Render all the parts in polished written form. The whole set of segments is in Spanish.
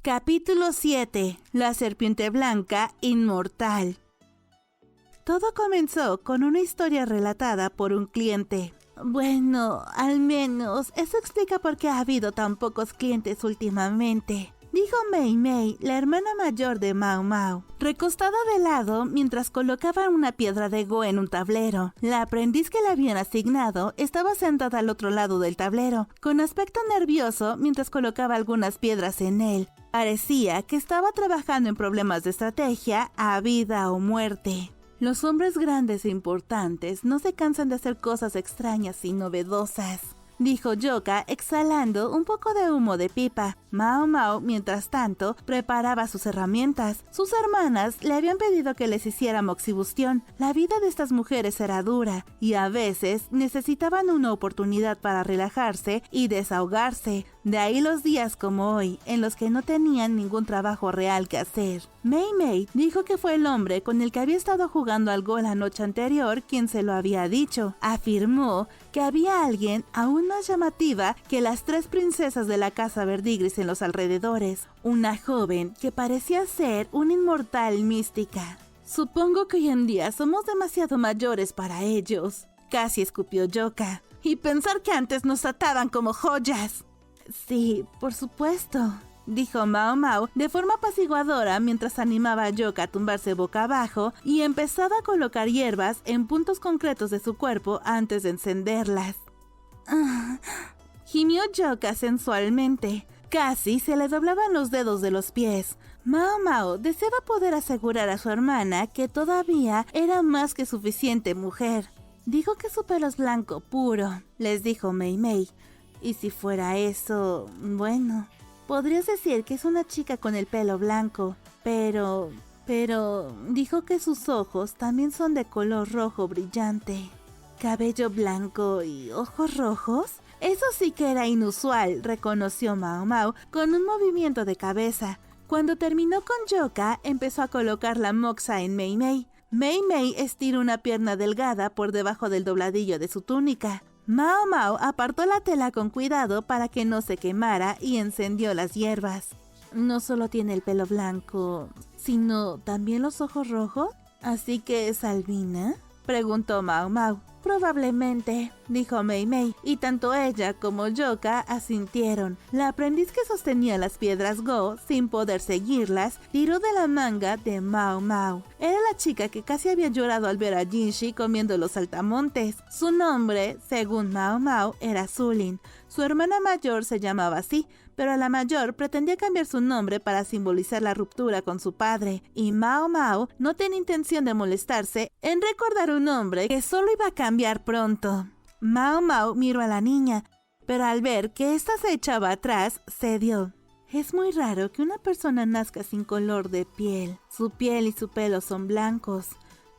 Capítulo 7. La serpiente blanca inmortal. Todo comenzó con una historia relatada por un cliente. Bueno, al menos eso explica por qué ha habido tan pocos clientes últimamente, dijo Mei Mei, la hermana mayor de Mao Mao, recostada de lado mientras colocaba una piedra de Go en un tablero. La aprendiz que le habían asignado estaba sentada al otro lado del tablero, con aspecto nervioso mientras colocaba algunas piedras en él. Parecía que estaba trabajando en problemas de estrategia a vida o muerte. Los hombres grandes e importantes no se cansan de hacer cosas extrañas y novedosas, dijo Yoka exhalando un poco de humo de pipa. Mao Mao, mientras tanto, preparaba sus herramientas. Sus hermanas le habían pedido que les hiciera moxibustión. La vida de estas mujeres era dura y a veces necesitaban una oportunidad para relajarse y desahogarse. De ahí los días como hoy, en los que no tenían ningún trabajo real que hacer. Mei Mei dijo que fue el hombre con el que había estado jugando al Go la noche anterior quien se lo había dicho. Afirmó que había alguien aún más llamativa que las 3 princesas de la casa Verdigris en los alrededores, una joven que parecía ser una inmortal mística. Supongo que hoy en día somos demasiado mayores para ellos, casi escupió Yoka. Y pensar que antes nos trataban como joyas. Sí, por supuesto, dijo Mao Mao de forma apaciguadora mientras animaba a Yoka a tumbarse boca abajo y empezaba a colocar hierbas en puntos concretos de su cuerpo antes de encenderlas. Gimió Yoka sensualmente. Casi se le doblaban los dedos de los pies. Mao Mao deseaba poder asegurar a su hermana que todavía era más que suficiente mujer. Dijo que su pelo es blanco puro, les dijo Mei Mei. Y si fuera eso, bueno, podrías decir que es una chica con el pelo blanco, pero dijo que sus ojos también son de color rojo brillante. ¿Cabello blanco y ojos rojos? Eso sí que era inusual, reconoció Mao Mao con un movimiento de cabeza. Cuando terminó con Yoka, empezó a colocar la moxa en Mei Mei. Mei Mei estiró una pierna delgada por debajo del dobladillo de su túnica. Mao Mao apartó la tela con cuidado para que no se quemara y encendió las hierbas. No solo tiene el pelo blanco, sino también los ojos rojos. ¿Así que es albina?, preguntó Mao Mao. Probablemente, dijo Mei Mei, y tanto ella como Yoka asintieron. La aprendiz que sostenía las piedras Go, sin poder seguirlas, tiró de la manga de Mao Mao. Era la chica que casi había llorado al ver a Jinshi comiendo los saltamontes. Su nombre, según Mao Mao, era Zulin. Su hermana mayor se llamaba así, pero la mayor pretendía cambiar su nombre para simbolizar la ruptura con su padre, y Mao Mao no tenía intención de molestarse en recordar un nombre que solo iba a cambiar pronto. Mao Mao miró a la niña, pero al ver que ésta se echaba atrás, cedió. Es muy raro que una persona nazca sin color de piel. Su piel y su pelo son blancos,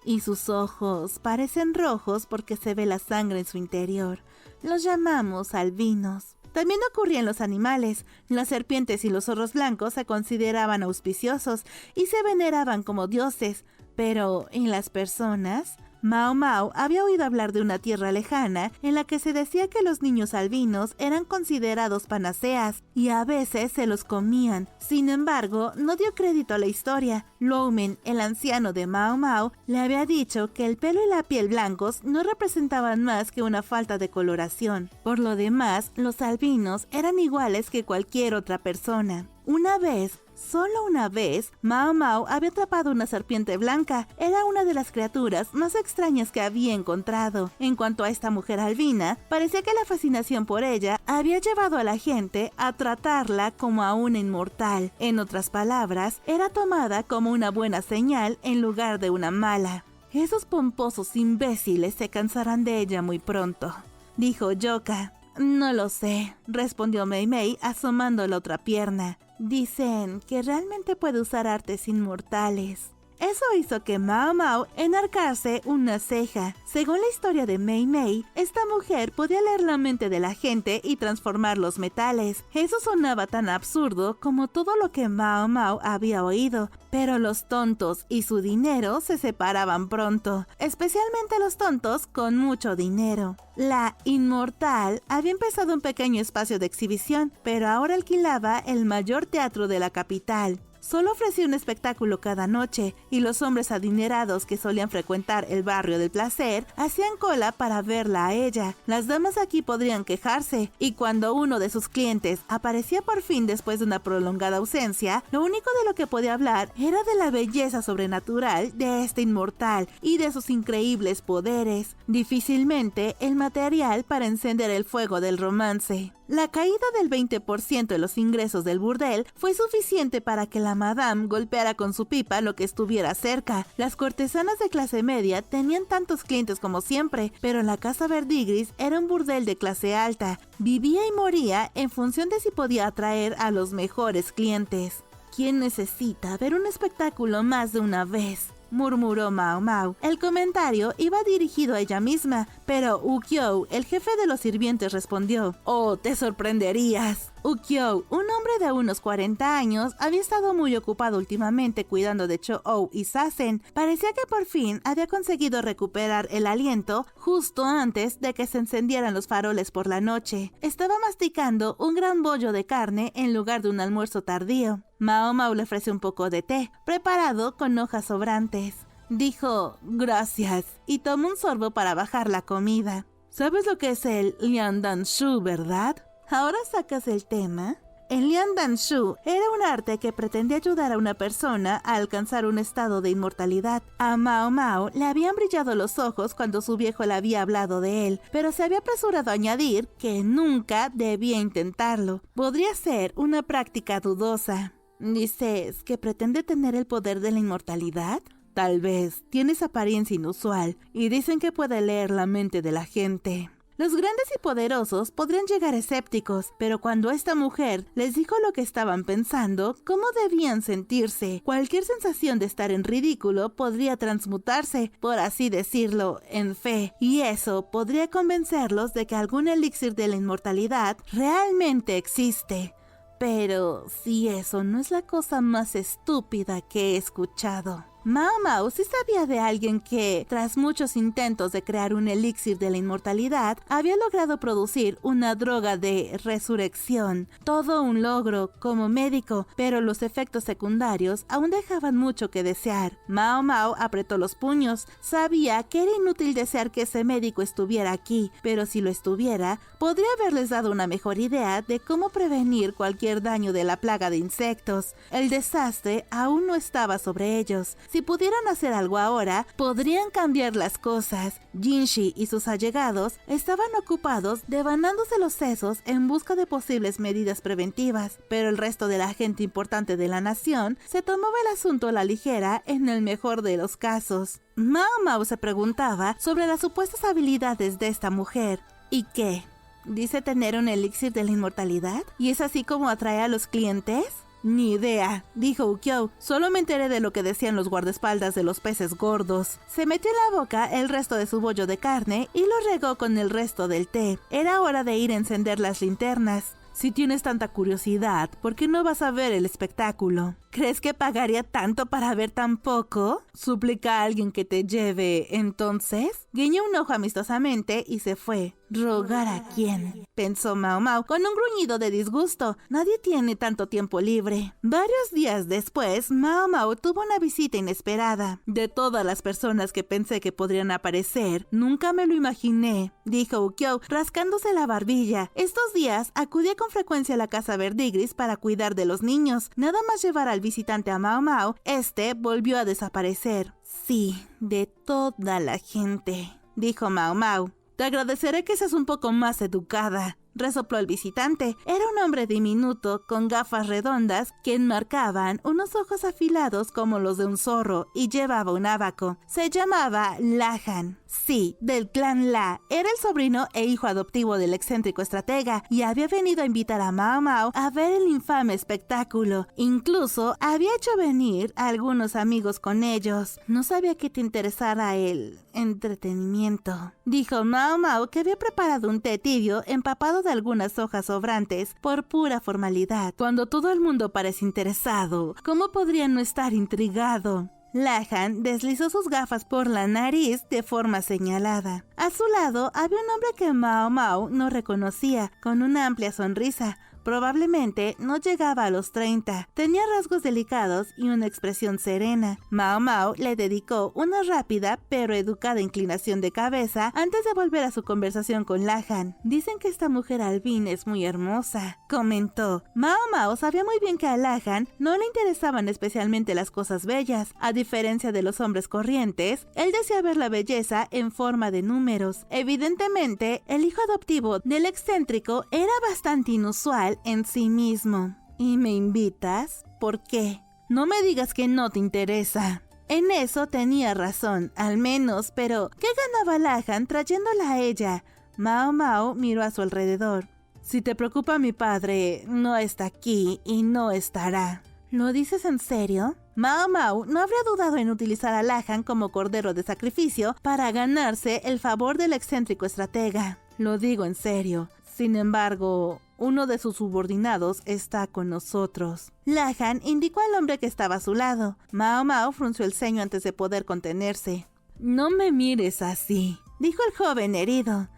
y sus ojos parecen rojos porque se ve la sangre en su interior. Los llamamos albinos. También ocurría en los animales. Las serpientes y los zorros blancos se consideraban auspiciosos y se veneraban como dioses, pero en las personas, Mao Mao había oído hablar de una tierra lejana en la que se decía que los niños albinos eran considerados panaceas y a veces se los comían. Sin embargo, no dio crédito a la historia. Loumen, el anciano de Mao Mao, le había dicho que el pelo y la piel blancos no representaban más que una falta de coloración. Por lo demás, los albinos eran iguales que cualquier otra persona. Una vez, solo una vez, Mao Mao había atrapado una serpiente blanca. Era una de las criaturas más extrañas que había encontrado. En cuanto a esta mujer albina, parecía que la fascinación por ella había llevado a la gente a tratarla como a una inmortal. En otras palabras, era tomada como una buena señal en lugar de una mala. Esos pomposos imbéciles se cansarán de ella muy pronto, dijo Yoka. No lo sé, respondió Mei Mei asomando la otra pierna. Dicen que realmente puede usar artes inmortales. Eso hizo que Mao Mao enarcase una ceja. Según la historia de Mei Mei, esta mujer podía leer la mente de la gente y transformar los metales. Eso sonaba tan absurdo como todo lo que Mao Mao había oído, pero los tontos y su dinero se separaban pronto, especialmente los tontos con mucho dinero. La Inmortal había empezado un pequeño espacio de exhibición, pero ahora alquilaba el mayor teatro de la capital. Solo ofrecía un espectáculo cada noche y los hombres adinerados que solían frecuentar el barrio del placer hacían cola para verla a ella. Las damas aquí podrían quejarse y cuando uno de sus clientes aparecía por fin después de una prolongada ausencia, lo único de lo que podía hablar era de la belleza sobrenatural de este inmortal y de sus increíbles poderes. Difícilmente el material para encender el fuego del romance. La caída del 20% de los ingresos del burdel fue suficiente para que la madame golpeara con su pipa lo que estuviera cerca. Las cortesanas de clase media tenían tantos clientes como siempre, pero la casa Verdigris era un burdel de clase alta. Vivía y moría en función de si podía atraer a los mejores clientes. ¿Quién necesita ver un espectáculo más de una vez?, murmuró Mao Mao. El comentario iba dirigido a ella misma, pero Uqiu, el jefe de los sirvientes, respondió: «Oh, te sorprenderías». Uqiu, un hombre de unos 40 años, había estado muy ocupado últimamente cuidando de Cho-ou y Sasen. Parecía que por fin había conseguido recuperar el aliento justo antes de que se encendieran los faroles por la noche. Estaba masticando un gran bollo de carne en lugar de un almuerzo tardío. Mao Mao le ofreció un poco de té, preparado con hojas sobrantes. Dijo «gracias» y tomó un sorbo para bajar la comida. ¿Sabes lo que es el Liandanshu, verdad? ¿Ahora sacas el tema? El Liandanshu era un arte que pretendía ayudar a una persona a alcanzar un estado de inmortalidad. A Mao Mao le habían brillado los ojos cuando su viejo le había hablado de él, pero se había apresurado a añadir que nunca debía intentarlo. Podría ser una práctica dudosa. ¿Dices que pretende tener el poder de la inmortalidad? Tal vez. Tienes apariencia inusual y dicen que puede leer la mente de la gente. Los grandes y poderosos podrían llegar escépticos, pero cuando esta mujer les dijo lo que estaban pensando, cómo debían sentirse, cualquier sensación de estar en ridículo podría transmutarse, por así decirlo, en fe, y eso podría convencerlos de que algún elixir de la inmortalidad realmente existe. Pero si eso no es la cosa más estúpida que he escuchado. Mao Mao sí sabía de alguien que, tras muchos intentos de crear un elixir de la inmortalidad, había logrado producir una droga de resurrección. Todo un logro como médico, pero los efectos secundarios aún dejaban mucho que desear. Mao Mao apretó los puños. Sabía que era inútil desear que ese médico estuviera aquí, pero si lo estuviera, podría haberles dado una mejor idea de cómo prevenir cualquier daño de la plaga de insectos. El desastre aún no estaba sobre ellos. Si pudieran hacer algo ahora, podrían cambiar las cosas. Jinshi y sus allegados estaban ocupados devanándose los sesos en busca de posibles medidas preventivas, pero el resto de la gente importante de la nación se tomaba el asunto a la ligera en el mejor de los casos. Mao Mao se preguntaba sobre las supuestas habilidades de esta mujer. ¿Y qué? ¿Dice tener un elixir de la inmortalidad? ¿Y es así como atrae a los clientes? Ni idea, dijo Uqiu. Solo me enteré de lo que decían los guardaespaldas de los peces gordos. Se metió en la boca el resto de su bollo de carne y lo regó con el resto del té. Era hora de ir a encender las linternas. Si tienes tanta curiosidad, ¿por qué no vas a ver el espectáculo? ¿Crees que pagaría tanto para ver tan poco? Suplica a alguien que te lleve, entonces. Guiñó un ojo amistosamente y se fue. ¿Rogar a quién?, pensó Mao Mao con un gruñido de disgusto. Nadie tiene tanto tiempo libre. Varios días después, Mao Mao tuvo una visita inesperada. De todas las personas que pensé que podrían aparecer, nunca me lo imaginé, dijo Uqiu, rascándose la barbilla. Estos días acudía con frecuencia a la casa Verdigris para cuidar de los niños. Nada más llevar al visitante a Mao Mao, este volvió a desaparecer. Sí, de toda la gente, dijo Mao Mao. Te agradeceré que seas un poco más educada, resopló el visitante. Era un hombre diminuto, con gafas redondas que enmarcaban unos ojos afilados como los de un zorro y llevaba un abaco. Se llamaba Lahan. Sí, del clan La. Era el sobrino e hijo adoptivo del excéntrico estratega y había venido a invitar a Mao Mao a ver el infame espectáculo. Incluso había hecho venir a algunos amigos con ellos. No sabía que te interesara el entretenimiento. Dijo Mao Mao que había preparado un té tibio empapado de algunas hojas sobrantes por pura formalidad. Cuando todo el mundo parece interesado, ¿cómo podría no estar intrigado? Lahan deslizó sus gafas por la nariz de forma señalada. A su lado había un hombre que Mao Mao no reconocía, con una amplia sonrisa. Probablemente no llegaba a los 30. Tenía rasgos delicados y una expresión serena. Mao Mao le dedicó una rápida pero educada inclinación de cabeza antes de volver a su conversación con Lahan. Dicen que esta mujer albina es muy hermosa, comentó. Mao Mao sabía muy bien que a Lahan no le interesaban especialmente las cosas bellas. A diferencia de los hombres corrientes, él desea ver la belleza en forma de números. Evidentemente, el hijo adoptivo del excéntrico era bastante inusual en sí mismo. ¿Y me invitas? ¿Por qué? No me digas que no te interesa. En eso tenía razón, al menos, pero ¿qué ganaba Lahan trayéndola a ella? Mao Mao miró a su alrededor. Si te preocupa mi padre, no está aquí y no estará. ¿Lo dices en serio? Mao Mao no habría dudado en utilizar a Lahan como cordero de sacrificio para ganarse el favor del excéntrico estratega. Lo digo en serio. Sin embargo, uno de sus subordinados está con nosotros. Lahan indicó al hombre que estaba a su lado. Mao Mao frunció el ceño antes de poder contenerse. No me mires así, dijo el joven herido.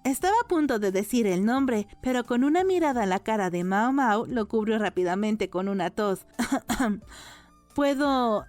Estaba a punto de decir el nombre, pero con una mirada en la cara de Mao Mao lo cubrió rápidamente con una tos. ¿Puedo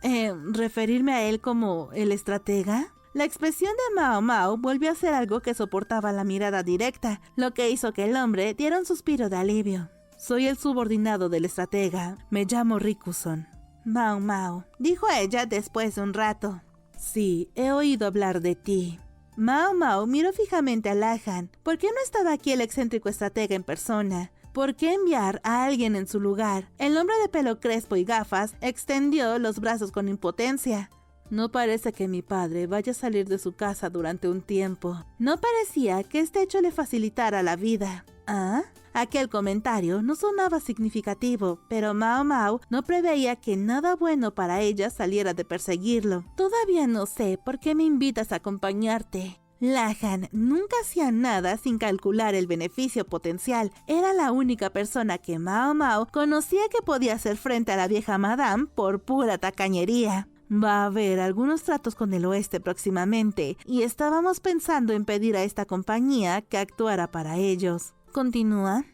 referirme a él como el estratega? La expresión de Mao Mao volvió a ser algo que soportaba la mirada directa, lo que hizo que el hombre diera un suspiro de alivio. Soy el subordinado del estratega. Me llamo Rikuson. Mao Mao, dijo ella después de un rato. Sí, he oído hablar de ti. Mao Mao miró fijamente a Lahan. ¿Por qué no estaba aquí el excéntrico estratega en persona? ¿Por qué enviar a alguien en su lugar? El hombre de pelo crespo y gafas extendió los brazos con impotencia. No parece que mi padre vaya a salir de su casa durante un tiempo. No parecía que este hecho le facilitara la vida. ¿Ah? Aquel comentario no sonaba significativo, pero Mao Mao no preveía que nada bueno para ella saliera de perseguirlo. Todavía no sé por qué me invitas a acompañarte. Lahan nunca hacía nada sin calcular el beneficio potencial. Era la única persona que Mao Mao conocía que podía hacer frente a la vieja madame por pura tacañería. Va a haber algunos tratos con el oeste próximamente y estábamos pensando en pedir a esta compañía que actuara para ellos. Continúa.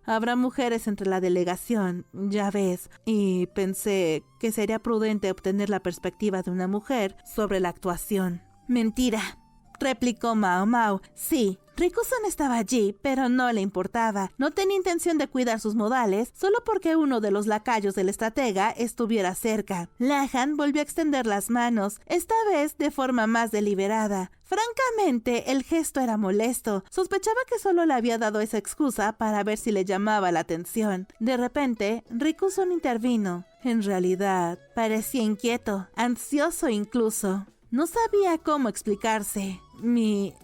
Habrá mujeres entre la delegación, ya ves, y pensé que sería prudente obtener la perspectiva de una mujer sobre la actuación. Mentira, replicó Mao Mao. Sí, Rikuson estaba allí, pero no le importaba. No tenía intención de cuidar sus modales solo porque uno de los lacayos del estratega estuviera cerca. Lahan volvió a extender las manos, esta vez de forma más deliberada. Francamente, el gesto era molesto. Sospechaba que solo le había dado esa excusa para ver si le llamaba la atención. De repente, Rikuson intervino. En realidad, parecía inquieto, ansioso incluso. No sabía cómo explicarse. Mi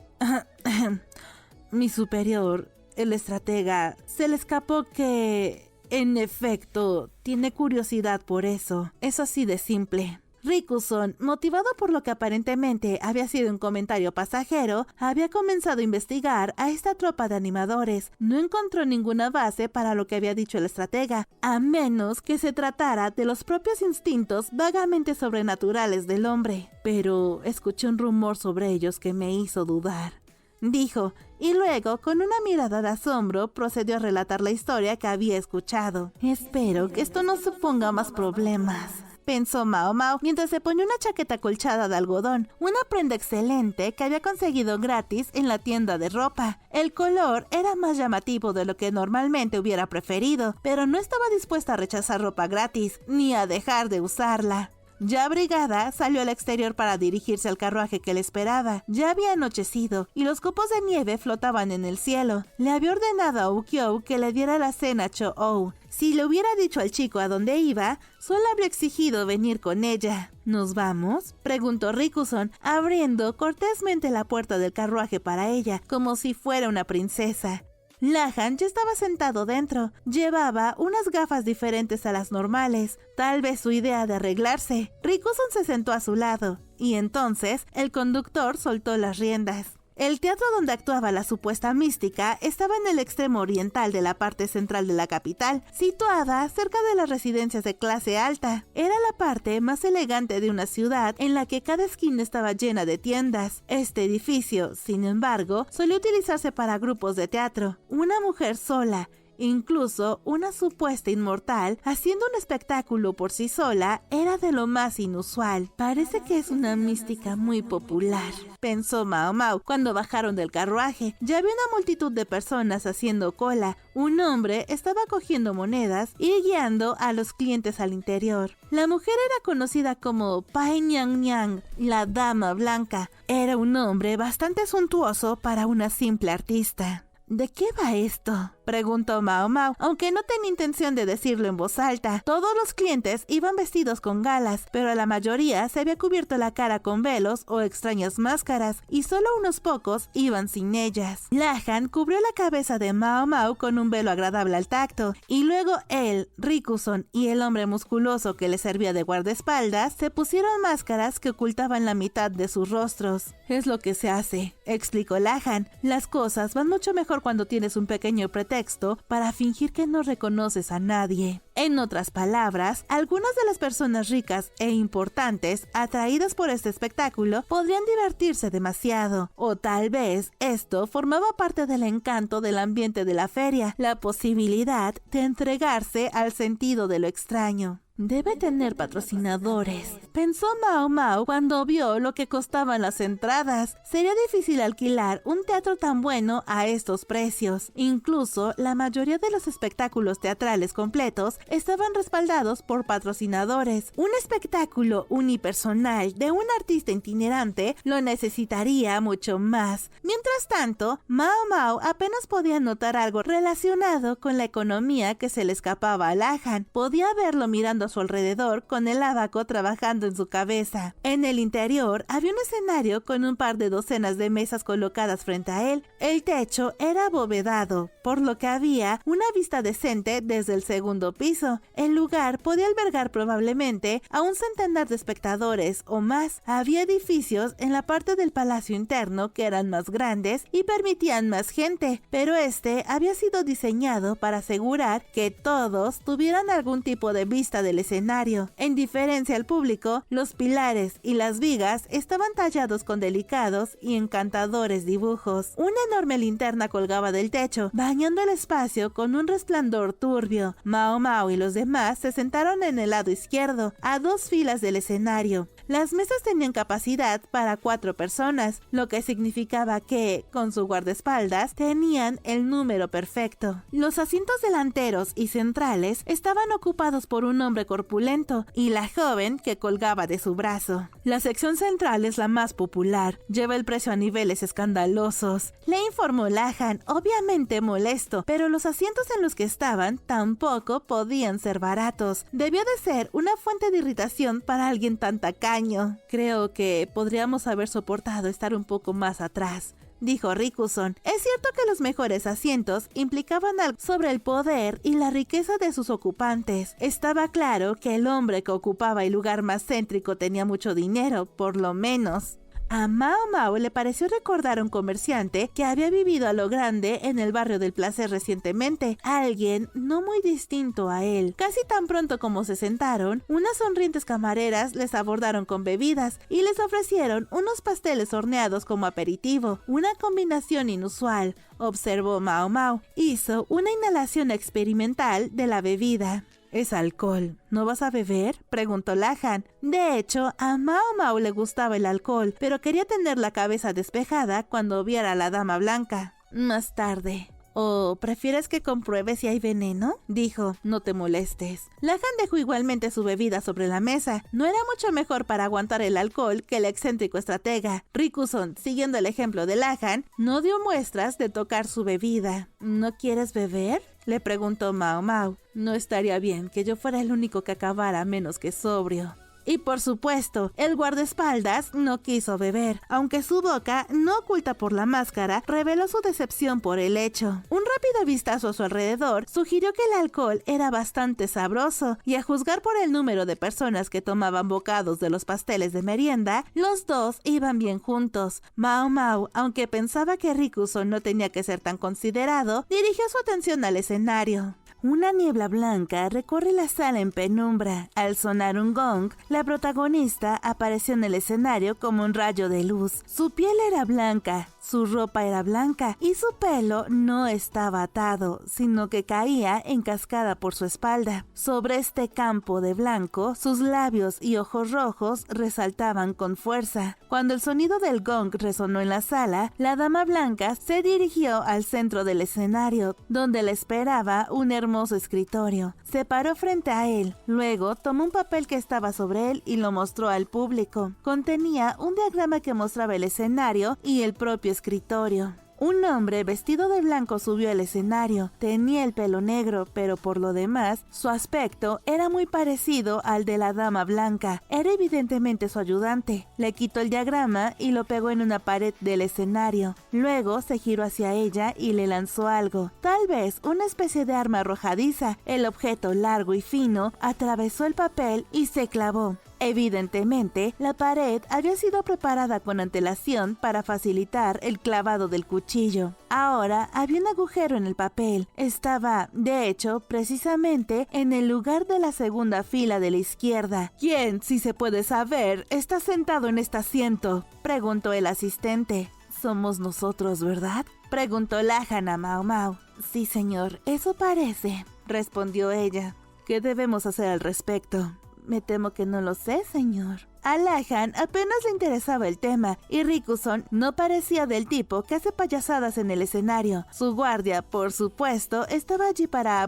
superior, el estratega, se le escapó que, en efecto, tiene curiosidad por eso. Es así de simple. Rikuson, motivado por lo que aparentemente había sido un comentario pasajero, había comenzado a investigar a esta tropa de animadores. No encontró ninguna base para lo que había dicho el estratega, a menos que se tratara de los propios instintos vagamente sobrenaturales del hombre. Pero escuché un rumor sobre ellos que me hizo dudar, dijo, y luego, con una mirada de asombro, procedió a relatar la historia que había escuchado. Espero que esto no suponga más problemas, pensó Mao Mao mientras se ponía una chaqueta colchada de algodón, una prenda excelente que había conseguido gratis en la tienda de ropa. El color era más llamativo de lo que normalmente hubiera preferido, pero no estaba dispuesta a rechazar ropa gratis, ni a dejar de usarla. Ya abrigada, salió al exterior para dirigirse al carruaje que le esperaba. Ya había anochecido y los copos de nieve flotaban en el cielo. Le había ordenado a Ukiyo que le diera la cena a Cho-Oh. Si le hubiera dicho al chico a dónde iba, solo habría exigido venir con ella. ¿Nos vamos?, preguntó Rikuson, abriendo cortésmente la puerta del carruaje para ella, como si fuera una princesa. Lahan ya estaba sentado dentro. Llevaba unas gafas diferentes a las normales, tal vez su idea de arreglarse. Rikuson se sentó a su lado, y entonces el conductor soltó las riendas. El teatro donde actuaba la supuesta mística estaba en el extremo oriental de la parte central de la capital, situada cerca de las residencias de clase alta. Era la parte más elegante de una ciudad en la que cada esquina estaba llena de tiendas. Este edificio, sin embargo, solía utilizarse para grupos de teatro. Una mujer sola, incluso una supuesta inmortal, haciendo un espectáculo por sí sola, era de lo más inusual. Parece que es una mística muy popular, pensó Mao Mao cuando bajaron del carruaje. Ya había una multitud de personas haciendo cola. Un hombre estaba cogiendo monedas y guiando a los clientes al interior. La mujer era conocida como Pai Niang Niang, la Dama Blanca. Era un nombre bastante suntuoso para una simple artista. ¿De qué va esto?, preguntó Mao Mao, aunque no tenía intención de decirlo en voz alta. Todos los clientes iban vestidos con galas, pero la mayoría se había cubierto la cara con velos o extrañas máscaras, y solo unos pocos iban sin ellas. Lahan cubrió la cabeza de Mao Mao con un velo agradable al tacto, y luego él, Rikuson y el hombre musculoso que le servía de guardaespaldas se pusieron máscaras que ocultaban la mitad de sus rostros. Es lo que se hace, explicó Lahan. Las cosas van mucho mejor cuando tienes un pequeño pretexto para fingir que no reconoces a nadie. En otras palabras, algunas de las personas ricas e importantes atraídas por este espectáculo podrían divertirse demasiado, o tal vez esto formaba parte del encanto del ambiente de la feria, la posibilidad de entregarse al sentido de lo extraño. Debe tener patrocinadores, pensó Mao Mao cuando vio lo que costaban las entradas. Sería difícil alquilar un teatro tan bueno a estos precios. Incluso la mayoría de los espectáculos teatrales completos estaban respaldados por patrocinadores. Un espectáculo unipersonal de un artista itinerante lo necesitaría mucho más. Mientras tanto, Mao Mao apenas podía notar algo relacionado con la economía que se le escapaba a Lahan. Podía verlo mirando a su alrededor con el ábaco trabajando en su cabeza. En el interior había un escenario con un par de docenas de mesas colocadas frente a él. El techo era abovedado, por lo que había una vista decente desde el segundo piso. El lugar podía albergar probablemente a un centenar de espectadores o más. Había edificios en la parte del palacio interno que eran más grandes y permitían más gente, pero este había sido diseñado para asegurar que todos tuvieran algún tipo de vista del escenario. En diferencia al público, los pilares y las vigas estaban tallados con delicados y encantadores dibujos. Una enorme linterna colgaba del techo, bañando el espacio con un resplandor turbio. Mao Mao y los demás se sentaron en el lado izquierdo, a 2 filas del escenario. Las mesas tenían capacidad para 4 personas, lo que significaba que, con su guardaespaldas, tenían el número perfecto. Los asientos delanteros y centrales estaban ocupados por un hombre corpulento y la joven que colgaba de su brazo. La sección central es la más popular, lleva el precio a niveles escandalosos, le informó Lahan, obviamente molesto, pero los asientos en los que estaban tampoco podían ser baratos. Debió de ser una fuente de irritación para alguien tan tacaño. Creo que podríamos haber soportado estar un poco más atrás, dijo Rikuson. Es cierto que los mejores asientos implicaban algo sobre el poder y la riqueza de sus ocupantes. Estaba claro que el hombre que ocupaba el lugar más céntrico tenía mucho dinero, por lo menos. A Mao Mao le pareció recordar a un comerciante que había vivido a lo grande en el barrio del placer recientemente, alguien no muy distinto a él. Casi tan pronto como se sentaron, unas sonrientes camareras les abordaron con bebidas y les ofrecieron unos pasteles horneados como aperitivo, una combinación inusual, observó Mao Mao. Hizo una inhalación experimental de la bebida. Es alcohol. ¿No vas a beber?, preguntó Lahan. De hecho, a Mao Mao le gustaba el alcohol, pero quería tener la cabeza despejada cuando viera a la Dama Blanca. Más tarde. ¿O prefieres que compruebe si hay veneno? Dijo, no te molestes. Lahan dejó igualmente su bebida sobre la mesa. No era mucho mejor para aguantar el alcohol que el excéntrico estratega. Rikuson, siguiendo el ejemplo de Lahan, no dio muestras de tocar su bebida. ¿No quieres beber?, le preguntó Mao Mao. No estaría bien que yo fuera el único que acabara menos que sobrio. Y por supuesto, el guardaespaldas no quiso beber, aunque su boca, no oculta por la máscara, reveló su decepción por el hecho. Un rápido vistazo a su alrededor sugirió que el alcohol era bastante sabroso, y a juzgar por el número de personas que tomaban bocados de los pasteles de merienda, los dos iban bien juntos. Mao Mao, aunque pensaba que Rikuson no tenía que ser tan considerado, dirigió su atención al escenario. Una niebla blanca recorre la sala en penumbra. Al sonar un gong, la protagonista apareció en el escenario como un rayo de luz. Su piel era blanca, su ropa era blanca y su pelo no estaba atado, sino que caía en cascada por su espalda. Sobre este campo de blanco, sus labios y ojos rojos resaltaban con fuerza. Cuando el sonido del gong resonó en la sala, la dama blanca se dirigió al centro del escenario, donde le esperaba un hermoso escritorio. Se paró frente a él, luego tomó un papel que estaba sobre él y lo mostró al público. Contenía un diagrama que mostraba el escenario y el propio escritorio. Un hombre vestido de blanco subió al escenario. Tenía el pelo negro, pero por lo demás, su aspecto era muy parecido al de la dama blanca. Era evidentemente su ayudante. Le quitó el diagrama y lo pegó en una pared del escenario. Luego se giró hacia ella y le lanzó algo, tal vez una especie de arma arrojadiza. El objeto largo y fino atravesó el papel y se clavó. Evidentemente, la pared había sido preparada con antelación para facilitar el clavado del cuchillo. Ahora había un agujero en el papel. Estaba, de hecho, precisamente en el lugar de la segunda fila de la izquierda. ¿Quién, si se puede saber, está sentado en este asiento?, preguntó el asistente. Somos nosotros, ¿verdad?, preguntó Lahan a Mao Mao. Sí, señor, eso parece, respondió ella. ¿Qué debemos hacer al respecto? Me temo que no lo sé, señor. A Lahan apenas le interesaba el tema, y Rikuson no parecía del tipo que hace payasadas en el escenario. Su guardia, por supuesto, estaba allí para,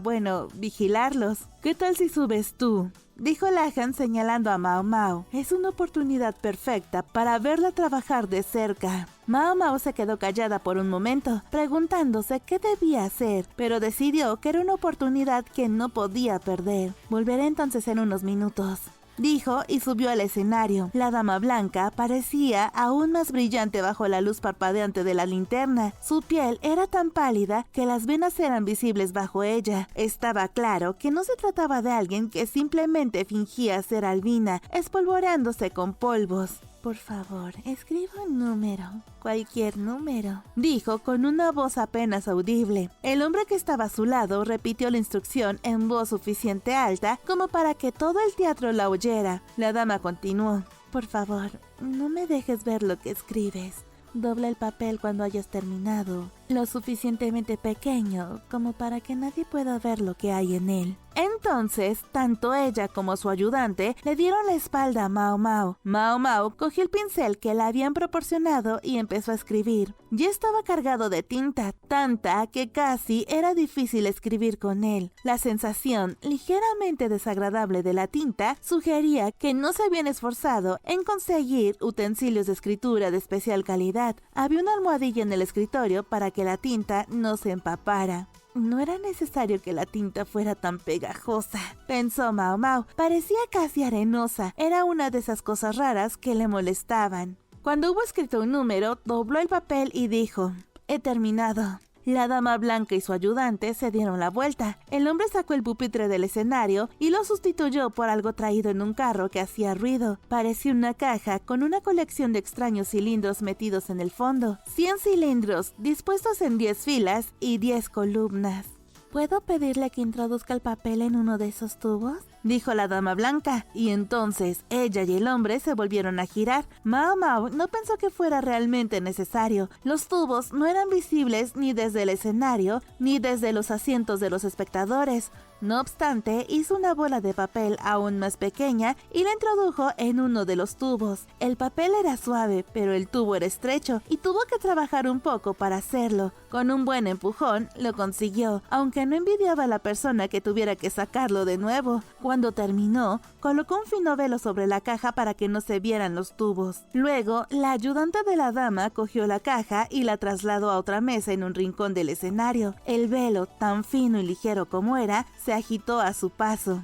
vigilarlos. ¿Qué tal si subes tú?, dijo Lahan señalando a Mao Mao. Es una oportunidad perfecta para verla trabajar de cerca. Mao Mao se quedó callada por un momento, preguntándose qué debía hacer, pero decidió que era una oportunidad que no podía perder. Volveré entonces en unos minutos, dijo y subió al escenario. La dama blanca parecía aún más brillante bajo la luz parpadeante de la linterna. Su piel era tan pálida que las venas eran visibles bajo ella. Estaba claro que no se trataba de alguien que simplemente fingía ser albina, espolvoreándose con polvos. Por favor, escriba un número, cualquier número, dijo con una voz apenas audible. El hombre que estaba a su lado repitió la instrucción en voz suficiente alta como para que todo el teatro la oyera. La dama continuó. Por favor, no me dejes ver lo que escribes. Dobla el papel cuando hayas terminado, lo suficientemente pequeño como para que nadie pueda ver lo que hay en él. Entonces, tanto ella como su ayudante le dieron la espalda a Mao Mao. Mao Mao cogió el pincel que le habían proporcionado y empezó a escribir. Ya estaba cargado de tinta, tanta que casi era difícil escribir con él. La sensación ligeramente desagradable de la tinta sugería que no se habían esforzado en conseguir utensilios de escritura de especial calidad. Había una almohadilla en el escritorio para que la tinta no se empapara. No era necesario que la tinta fuera tan pegajosa, pensó Mao Mao. Parecía casi arenosa. Era una de esas cosas raras que le molestaban. Cuando hubo escrito un número, dobló el papel y dijo: he terminado. La dama blanca y su ayudante se dieron la vuelta. El hombre sacó el pupitre del escenario y lo sustituyó por algo traído en un carro que hacía ruido. Parecía una caja con una colección de extraños cilindros metidos en el fondo. 100 cilindros dispuestos en 10 filas y 10 columnas. ¿Puedo pedirle que introduzca el papel en uno de esos tubos?, dijo la dama blanca, y entonces ella y el hombre se volvieron a girar. Mao Mao no pensó que fuera realmente necesario. Los tubos no eran visibles ni desde el escenario ni desde los asientos de los espectadores. No obstante, hizo una bola de papel aún más pequeña y la introdujo en uno de los tubos. El papel era suave, pero el tubo era estrecho y tuvo que trabajar un poco para hacerlo. Con un buen empujón, lo consiguió, aunque no envidiaba a la persona que tuviera que sacarlo de nuevo. Cuando terminó, colocó un fino velo sobre la caja para que no se vieran los tubos. Luego, la ayudante de la dama cogió la caja y la trasladó a otra mesa en un rincón del escenario. El velo, tan fino y ligero como era, se agitó a su paso.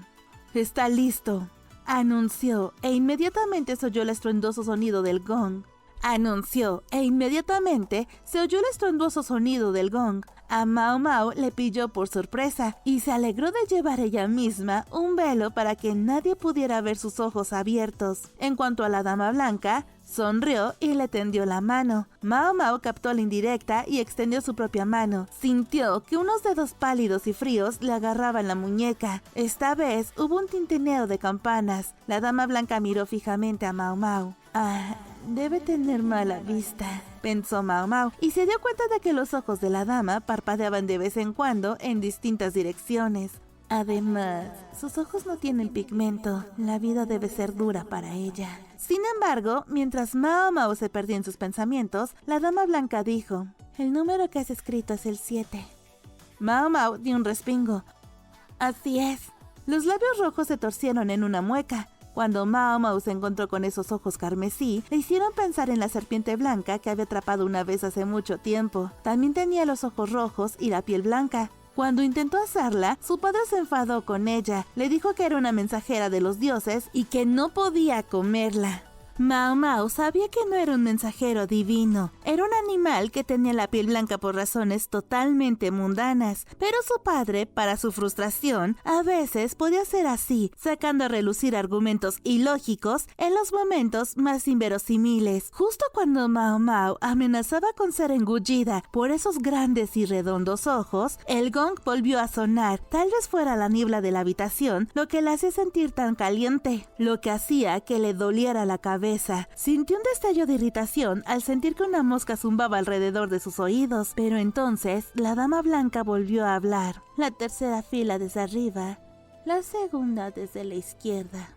«Está listo», anunció, e inmediatamente se oyó el estruendoso sonido del gong. A Mao Mao le pilló por sorpresa y se alegró de llevar ella misma un velo para que nadie pudiera ver sus ojos abiertos. En cuanto a la dama blanca, sonrió y le tendió la mano. Mao Mao captó la indirecta y extendió su propia mano. Sintió que unos dedos pálidos y fríos le agarraban la muñeca. Esta vez hubo un tintineo de campanas. La dama blanca miró fijamente a Mao Mao. Debe tener mala vista, pensó Mao Mao, y se dio cuenta de que los ojos de la dama parpadeaban de vez en cuando en distintas direcciones. Además, sus ojos no tienen pigmento. La vida debe ser dura para ella. Sin embargo, mientras Mao Mao se perdía en sus pensamientos, la dama blanca dijo: «El número que has escrito es el 7». Mao Mao dio un respingo. «Así es». Los labios rojos se torcieron en una mueca. Cuando Mao Mao se encontró con esos ojos carmesí, le hicieron pensar en la serpiente blanca que había atrapado una vez hace mucho tiempo. También tenía los ojos rojos y la piel blanca. Cuando intentó asarla, su padre se enfadó con ella. Le dijo que era una mensajera de los dioses y que no podía comerla. Mao Mao sabía que no era un mensajero divino. Era un animal que tenía la piel blanca por razones totalmente mundanas. Pero su padre, para su frustración, a veces podía ser así, sacando a relucir argumentos ilógicos en los momentos más inverosímiles. Justo cuando Mao Mao amenazaba con ser engullida por esos grandes y redondos ojos, el gong volvió a sonar. Tal vez fuera la niebla de la habitación lo que la hacía sentir tan caliente, lo que hacía que le doliera la cabeza. Sintió un destello de irritación al sentir que una mosca zumbaba alrededor de sus oídos, pero entonces la dama blanca volvió a hablar. La tercera fila desde arriba, la segunda desde la izquierda.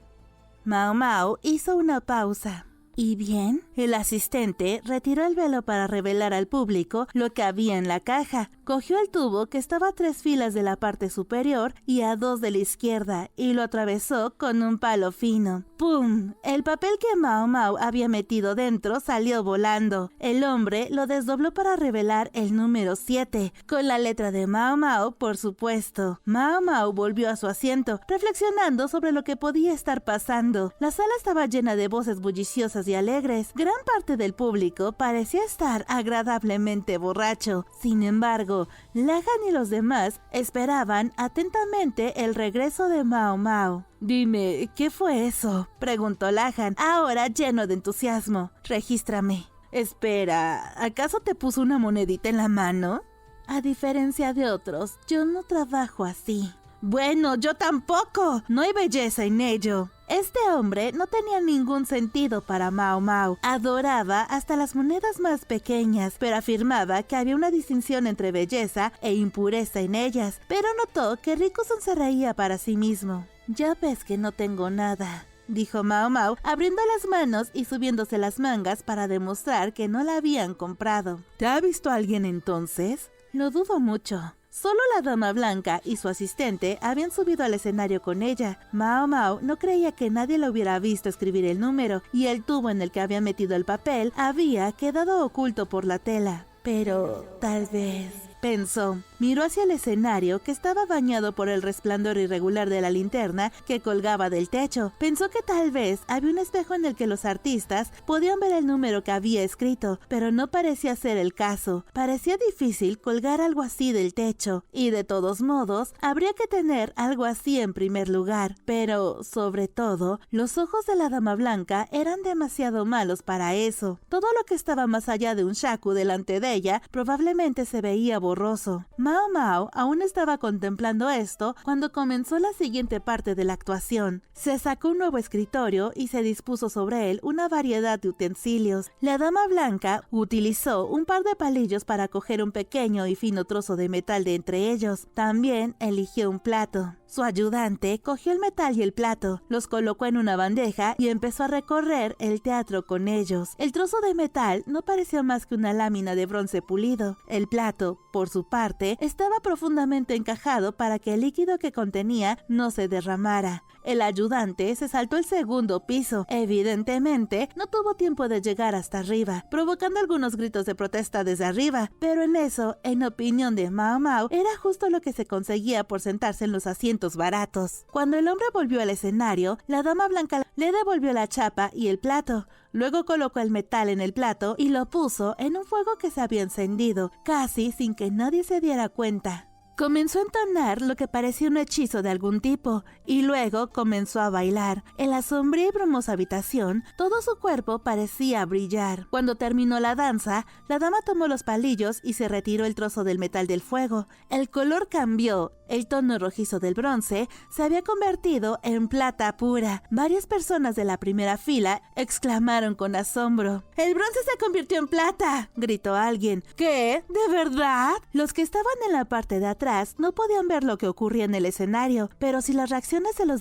Mao Mao hizo una pausa. ¿Y bien? El asistente retiró el velo para revelar al público lo que había en la caja. Cogió el tubo que estaba a 3 filas de la parte superior y a 2 de la izquierda y lo atravesó con un palo fino. ¡Pum! El papel que Mao Mao había metido dentro salió volando. El hombre lo desdobló para revelar el número 7, con la letra de Mao Mao, por supuesto. Mao Mao volvió a su asiento, reflexionando sobre lo que podía estar pasando. La sala estaba llena de voces bulliciosas y alegres. Gran parte del público parecía estar agradablemente borracho. Sin embargo, Lahan y los demás esperaban atentamente el regreso de Mao Mao. «Dime, ¿qué fue eso?», preguntó Lahan, ahora lleno de entusiasmo. «Regístrame». «Espera, ¿acaso te puso una monedita en la mano?». «A diferencia de otros, yo no trabajo así». «Bueno, yo tampoco. No hay belleza en ello». Este hombre no tenía ningún sentido para Mao Mao. Adoraba hasta las monedas más pequeñas, pero afirmaba que había una distinción entre belleza e impureza en ellas. Pero notó que Rikuson se reía para sí mismo. «Ya ves que no tengo nada», dijo Mao Mao, abriendo las manos y subiéndose las mangas para demostrar que no la habían comprado. «¿Te ha visto alguien entonces?». «Lo dudo mucho». Solo la dama blanca y su asistente habían subido al escenario con ella. Mao Mao no creía que nadie lo hubiera visto escribir el número, y el tubo en el que había metido el papel había quedado oculto por la tela. Pero tal vez, pensó. Miró hacia el escenario, que estaba bañado por el resplandor irregular de la linterna que colgaba del techo. Pensó que tal vez había un espejo en el que los artistas podían ver el número que había escrito, pero no parecía ser el caso. Parecía difícil colgar algo así del techo, y de todos modos, habría que tener algo así en primer lugar. Pero, sobre todo, los ojos de la dama blanca eran demasiado malos para eso. Todo lo que estaba más allá de un shaku delante de ella probablemente se veía borroso. Mao Mao aún estaba contemplando esto cuando comenzó la siguiente parte de la actuación. Se sacó un nuevo escritorio y se dispuso sobre él una variedad de utensilios. La dama blanca utilizó un par de palillos para coger un pequeño y fino trozo de metal de entre ellos. También eligió un plato. Su ayudante cogió el metal y el plato, los colocó en una bandeja y empezó a recorrer el teatro con ellos. El trozo de metal no parecía más que una lámina de bronce pulido. El plato, por su parte, estaba profundamente encajado para que el líquido que contenía no se derramara. El ayudante se saltó el segundo piso. Evidentemente, no tuvo tiempo de llegar hasta arriba, provocando algunos gritos de protesta desde arriba, pero en eso, en opinión de Mao Mao, era justo lo que se conseguía por sentarse en los asientos baratos. Cuando el hombre volvió al escenario, la dama blanca le devolvió la chapa y el plato. Luego colocó el metal en el plato y lo puso en un fuego que se había encendido, casi sin que nadie se diera cuenta. Comenzó a entonar lo que parecía un hechizo de algún tipo, y luego comenzó a bailar. En la sombría y brumosa habitación, todo su cuerpo parecía brillar. Cuando terminó la danza, la dama tomó los palillos y se retiró el trozo del metal del fuego. El color cambió. El tono rojizo del bronce se había convertido en plata pura. Varias personas de la primera fila exclamaron con asombro. ¡El bronce se convirtió en plata!, gritó alguien. ¿Qué? ¿De verdad? Los que estaban en la parte de atrás no podían ver lo que ocurría en el escenario, pero sí las reacciones de los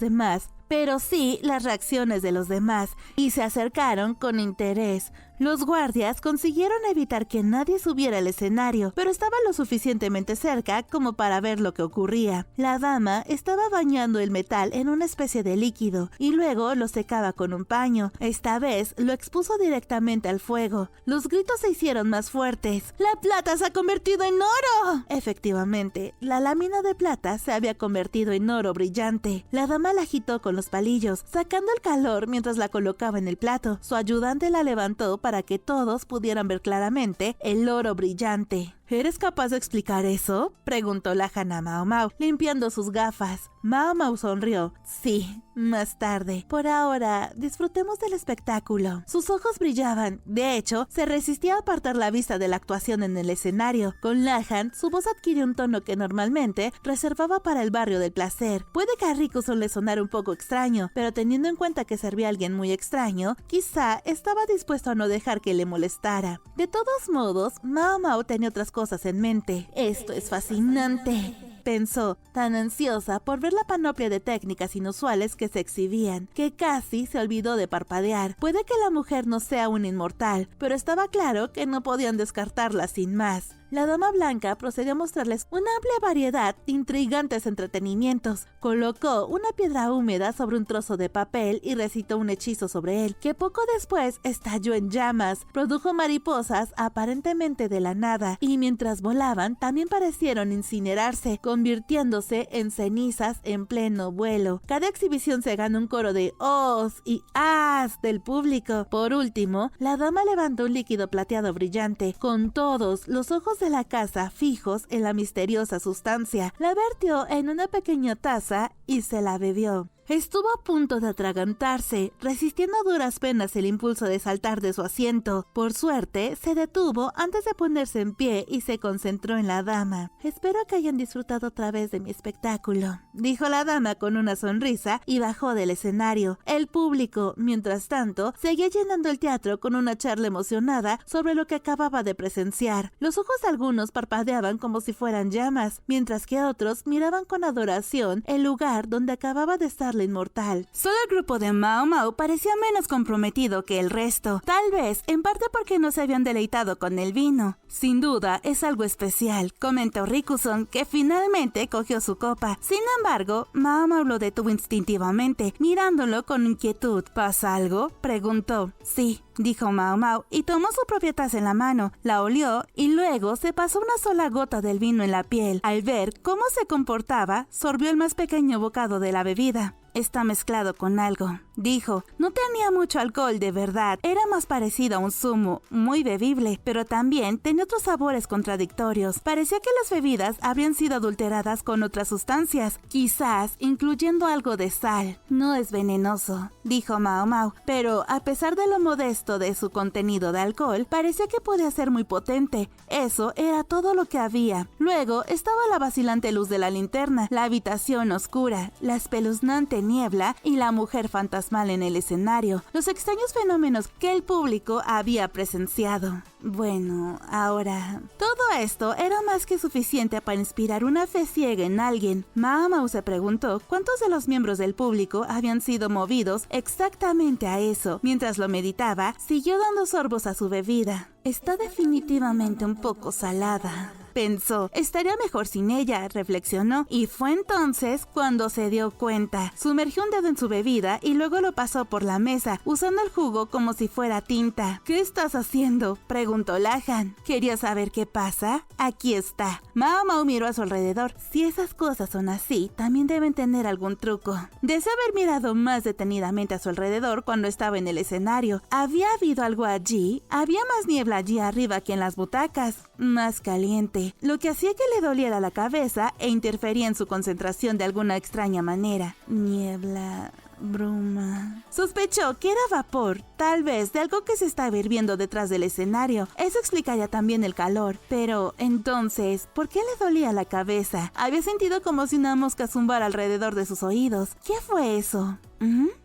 demás, y se acercaron con interés. Los guardias consiguieron evitar que nadie subiera al escenario, pero estaba lo suficientemente cerca como para ver lo que ocurría. La dama estaba bañando el metal en una especie de líquido y luego lo secaba con un paño. Esta vez lo expuso directamente al fuego. Los gritos se hicieron más fuertes. ¡La plata se ha convertido en oro! Efectivamente, la lámina de plata se había convertido en oro brillante. La dama la agitó con los palillos, sacando el calor mientras la colocaba en el plato. Su ayudante la levantó para que todos pudieran ver claramente el oro brillante. ¿Eres capaz de explicar eso?, preguntó la Hana Mao Mao, limpiando sus gafas. Mao Mao sonrió. Sí, más tarde. Por ahora, disfrutemos del espectáculo. Sus ojos brillaban. De hecho, se resistía a apartar la vista de la actuación en el escenario. Con Lahan, su voz adquirió un tono que normalmente reservaba para el barrio del placer. Puede que a Rikuson le sonara un poco extraño, pero teniendo en cuenta que servía a alguien muy extraño, quizá estaba dispuesto a no dejar que le molestara. De todos modos, Mao Mao tenía otras cosas en mente. Esto es fascinante, pensó, tan ansiosa por ver la panoplia de técnicas inusuales que se exhibían, que casi se olvidó de parpadear. Puede que la mujer no sea una inmortal, pero estaba claro que no podían descartarla sin más. La dama blanca procedió a mostrarles una amplia variedad de intrigantes entretenimientos. Colocó una piedra húmeda sobre un trozo de papel y recitó un hechizo sobre él, que poco después estalló en llamas. Produjo mariposas aparentemente de la nada, y mientras volaban también parecieron incinerarse, convirtiéndose en cenizas en pleno vuelo. Cada exhibición se ganó un coro de "ohs" y "ahs" del público. Por último, la dama levantó un líquido plateado brillante, con todos los ojos de la casa fijos en la misteriosa sustancia. La vertió en una pequeña taza y se la bebió. Estuvo a punto de atragantarse, resistiendo a duras penas el impulso de saltar de su asiento. Por suerte, se detuvo antes de ponerse en pie y se concentró en la dama. Espero que hayan disfrutado otra vez de mi espectáculo, dijo la dama con una sonrisa y bajó del escenario. El público, mientras tanto, seguía llenando el teatro con una charla emocionada sobre lo que acababa de presenciar. Los ojos de algunos parpadeaban como si fueran llamas, mientras que otros miraban con adoración el lugar donde acababa de estar la inmortal. Solo el grupo de Mao Mao parecía menos comprometido que el resto, tal vez en parte porque no se habían deleitado con el vino. Sin duda, es algo especial, comentó Rikuson, que finalmente cogió su copa. Sin embargo, Mao Mao lo detuvo instintivamente, mirándolo con inquietud. ¿Pasa algo?, preguntó. Sí, dijo Mao Mao, y tomó su propia taza en la mano, la olió y luego se pasó una sola gota del vino en la piel. Al ver cómo se comportaba, sorbió el más pequeño bocado de la bebida. Está mezclado con algo, dijo. No tenía mucho alcohol de verdad, era más parecido a un zumo, muy bebible, pero también tenía otros sabores contradictorios. Parecía que las bebidas habrían sido adulteradas con otras sustancias, quizás incluyendo algo de sal. No es venenoso, dijo Mao Mao, pero a pesar de lo modesto de su contenido de alcohol, parecía que podía ser muy potente. Eso era todo lo que había. Luego estaba la vacilante luz de la linterna, la habitación oscura, la espeluznante de niebla y la mujer fantasmal en el escenario, los extraños fenómenos que el público había presenciado. Bueno, ahora, todo esto era más que suficiente para inspirar una fe ciega en alguien. Mao Mao se preguntó cuántos de los miembros del público habían sido movidos exactamente a eso. Mientras lo meditaba, siguió dando sorbos a su bebida. Está definitivamente un poco salada, pensó. Estaría mejor sin ella, reflexionó, y fue entonces cuando se dio cuenta. Sumergió un dedo en su bebida y luego lo pasó por la mesa, usando el jugo como si fuera tinta. ¿Qué estás haciendo?, preguntó Lahan. ¿Querías saber qué pasa? Aquí está. Mao Mao miró a su alrededor. Si esas cosas son así, también deben tener algún truco. Deseó haber mirado más detenidamente a su alrededor cuando estaba en el escenario. ¿Había habido algo allí? Había más niebla allí arriba que en las butacas, más caliente, lo que hacía que le doliera la cabeza e interfería en su concentración de alguna extraña manera. Niebla, bruma. Sospechó que era vapor, tal vez de algo que se estaba hirviendo detrás del escenario. Eso explicaría también el calor. Pero entonces, ¿por qué le dolía la cabeza? Había sentido como si una mosca zumbara alrededor de sus oídos. ¿Qué fue eso?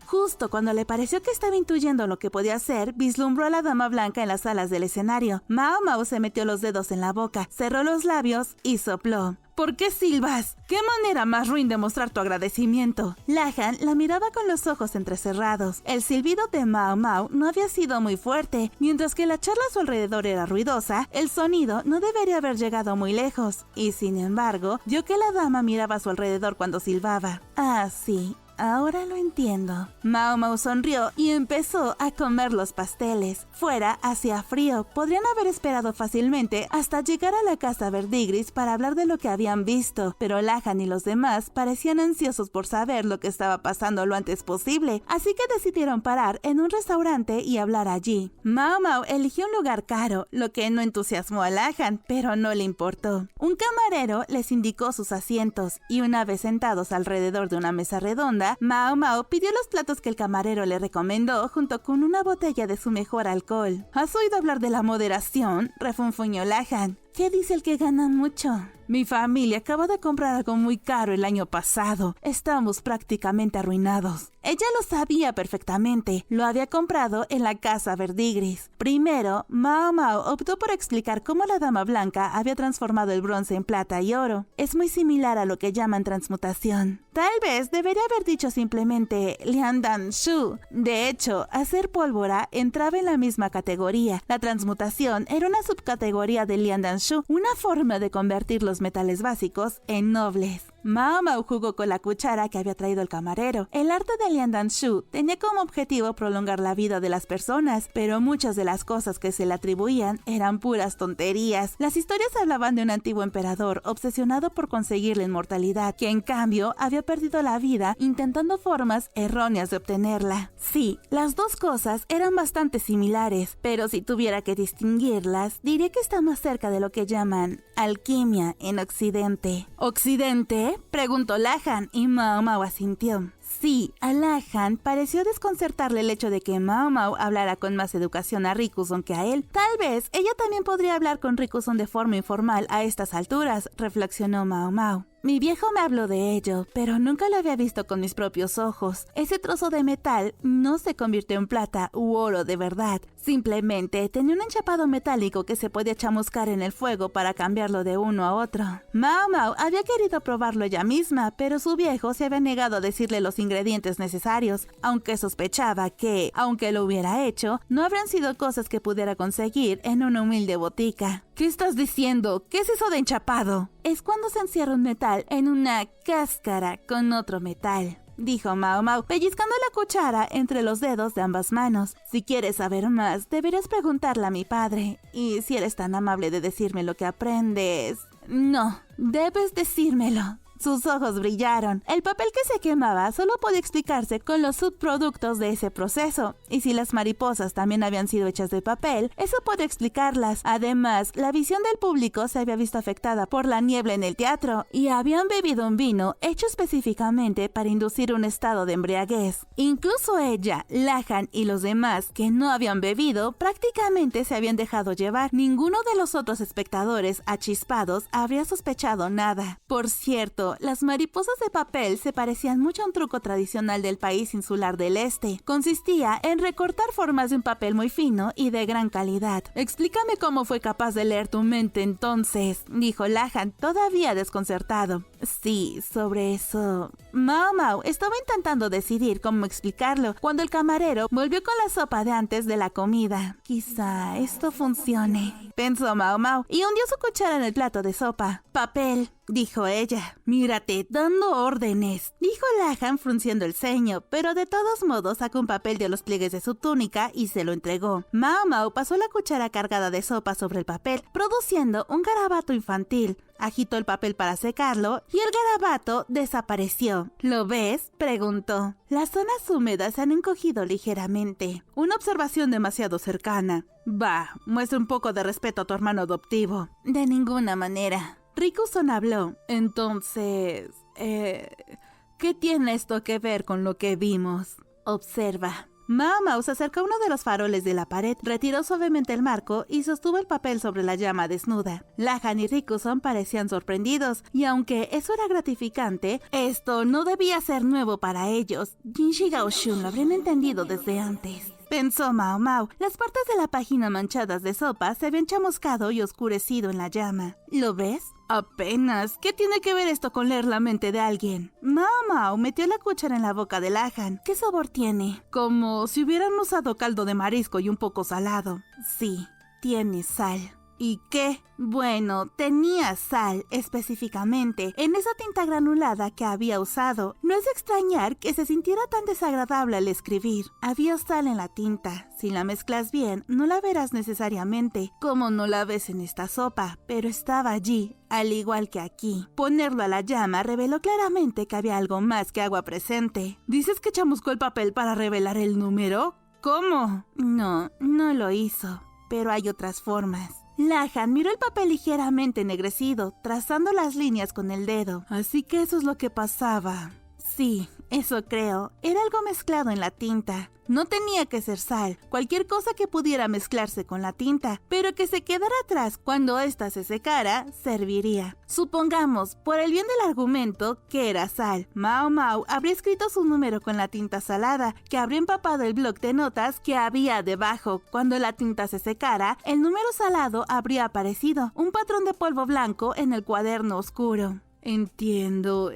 Justo cuando le pareció que estaba intuyendo lo que podía hacer, vislumbró a la dama blanca en las alas del escenario. Mao Mao se metió los dedos en la boca, cerró los labios y sopló. ¿Por qué silbas? ¿Qué manera más ruin de mostrar tu agradecimiento? Lahan la miraba con los ojos entrecerrados. El silbido de Mao Mao no había sido muy fuerte. Mientras que la charla a su alrededor era ruidosa, el sonido no debería haber llegado muy lejos. Y sin embargo, vio que la dama miraba a su alrededor cuando silbaba. Ah, sí. Ahora lo entiendo. Mao Mao sonrió y empezó a comer los pasteles. Fuera hacía frío. Podrían haber esperado fácilmente hasta llegar a la casa Verdigris para hablar de lo que habían visto, pero Lahan y los demás parecían ansiosos por saber lo que estaba pasando lo antes posible, así que decidieron parar en un restaurante y hablar allí. Mao Mao eligió un lugar caro, lo que no entusiasmó a Lahan, pero no le importó. Un camarero les indicó sus asientos y una vez sentados alrededor de una mesa redonda, Mao Mao pidió los platos que el camarero le recomendó junto con una botella de su mejor alcohol. ¿Has oído hablar de la moderación?, refunfuñó Lahan. ¿Qué dice el que gana mucho? Mi familia acaba de comprar algo muy caro el año pasado. Estamos prácticamente arruinados. Ella lo sabía perfectamente. Lo había comprado en la casa Verdigris. Primero, Mao Mao optó por explicar cómo la dama blanca había transformado el bronce en plata y oro. Es muy similar a lo que llaman transmutación. Tal vez debería haber dicho simplemente Liandan Shu. De hecho, hacer pólvora entraba en la misma categoría. La transmutación era una subcategoría de Liandan Shu, una forma de convertir los metales básicos en nobles. Mao Mao jugó con la cuchara que había traído el camarero. El arte de Liandan Shu tenía como objetivo prolongar la vida de las personas, pero muchas de las cosas que se le atribuían eran puras tonterías. Las historias hablaban de un antiguo emperador obsesionado por conseguir la inmortalidad, que en cambio había perdido la vida intentando formas erróneas de obtenerla. Sí, las dos cosas eran bastante similares, pero si tuviera que distinguirlas, diría que está más cerca de lo que llaman alquimia en Occidente. ¿Occidente?, preguntó Lahan y Mao Mao asintió. Sí, a Lahan pareció desconcertarle el hecho de que Mao Mao hablara con más educación a Rikuson que a él. Tal vez ella también podría hablar con Rikuson de forma informal a estas alturas, reflexionó Mao Mao. Mi viejo me habló de ello, pero nunca lo había visto con mis propios ojos. Ese trozo de metal no se convirtió en plata u oro de verdad. Simplemente tenía un enchapado metálico que se podía chamuscar en el fuego para cambiarlo de uno a otro. Mao Mao había querido probarlo ella misma, pero su viejo se había negado a decirle los ingredientes necesarios, aunque sospechaba que, aunque lo hubiera hecho, no habrían sido cosas que pudiera conseguir en una humilde botica. ¿Qué estás diciendo? ¿Qué es eso de enchapado? Es cuando se encierra un metal en una cáscara con otro metal, dijo Mao Mao, pellizcando la cuchara entre los dedos de ambas manos. Si quieres saber más, deberías preguntarle a mi padre. Y si eres tan amable de decirme lo que aprendes... No, debes decírmelo. Sus ojos brillaron. El papel que se quemaba solo podía explicarse con los subproductos de ese proceso. Y si las mariposas también habían sido hechas de papel, eso podía explicarlas. Además, la visión del público se había visto afectada por la niebla en el teatro y habían bebido un vino hecho específicamente para inducir un estado de embriaguez. Incluso ella, Lahan y los demás que no habían bebido prácticamente se habían dejado llevar. Ninguno de los otros espectadores achispados habría sospechado nada. Por cierto, embargo, las mariposas de papel se parecían mucho a un truco tradicional del país insular del este. Consistía en recortar formas de un papel muy fino y de gran calidad. Explícame cómo fue capaz de leer tu mente entonces, dijo Lahan, todavía desconcertado. Sí, sobre eso. Mao Mao estaba intentando decidir cómo explicarlo cuando el camarero volvió con la sopa de antes de la comida. Quizá esto funcione, pensó Mao Mao y hundió su cuchara en el plato de sopa. Papel, dijo ella. Mírate, dando órdenes, dijo Lahan frunciendo el ceño, pero de todos modos sacó un papel de los pliegues de su túnica y se lo entregó. Mao Mao pasó la cuchara cargada de sopa sobre el papel, produciendo un garabato infantil. Agitó el papel para secarlo y el garabato desapareció. ¿Lo ves?, preguntó. Las zonas húmedas se han encogido ligeramente. Una observación demasiado cercana. Bah, muestra un poco de respeto a tu hermano adoptivo. De ninguna manera. Rikuson habló. Entonces, ¿qué tiene esto que ver con lo que vimos? Observa. Mao Mao se acercó a uno de los faroles de la pared, retiró suavemente el marco y sostuvo el papel sobre la llama desnuda. Lahan y Rikuson parecían sorprendidos, y aunque eso era gratificante, esto no debía ser nuevo para ellos. Jinshi y Gaoshun lo habrían entendido desde antes. Pensó Mao Mao. Las partes de la página manchadas de sopa se habían chamuscado y oscurecido en la llama. ¿Lo ves? Apenas. ¿Qué tiene que ver esto con leer la mente de alguien? Mao Mao metió la cuchara en la boca de Lahan. ¿Qué sabor tiene? Como si hubieran usado caldo de marisco y un poco salado. Sí, tiene sal. ¿Y qué? Bueno, tenía sal, específicamente, en esa tinta granulada que había usado. No es de extrañar que se sintiera tan desagradable al escribir. Había sal en la tinta. Si la mezclas bien, no la verás necesariamente, como no la ves en esta sopa, pero estaba allí, al igual que aquí. Ponerlo a la llama reveló claramente que había algo más que agua presente. ¿Dices que chamuscó el papel para revelar el número? ¿Cómo? No lo hizo, pero hay otras formas. Lahan miró el papel ligeramente ennegrecido, trazando las líneas con el dedo. Así que eso es lo que pasaba. Sí, eso creo. Era algo mezclado en la tinta. No tenía que ser sal, cualquier cosa que pudiera mezclarse con la tinta, pero que se quedara atrás cuando ésta se secara, serviría. Supongamos, por el bien del argumento, que era sal. Mao Mao habría escrito su número con la tinta salada, que habría empapado el bloc de notas que había debajo. Cuando la tinta se secara, el número salado habría aparecido, un patrón de polvo blanco en el cuaderno oscuro. Entiendo,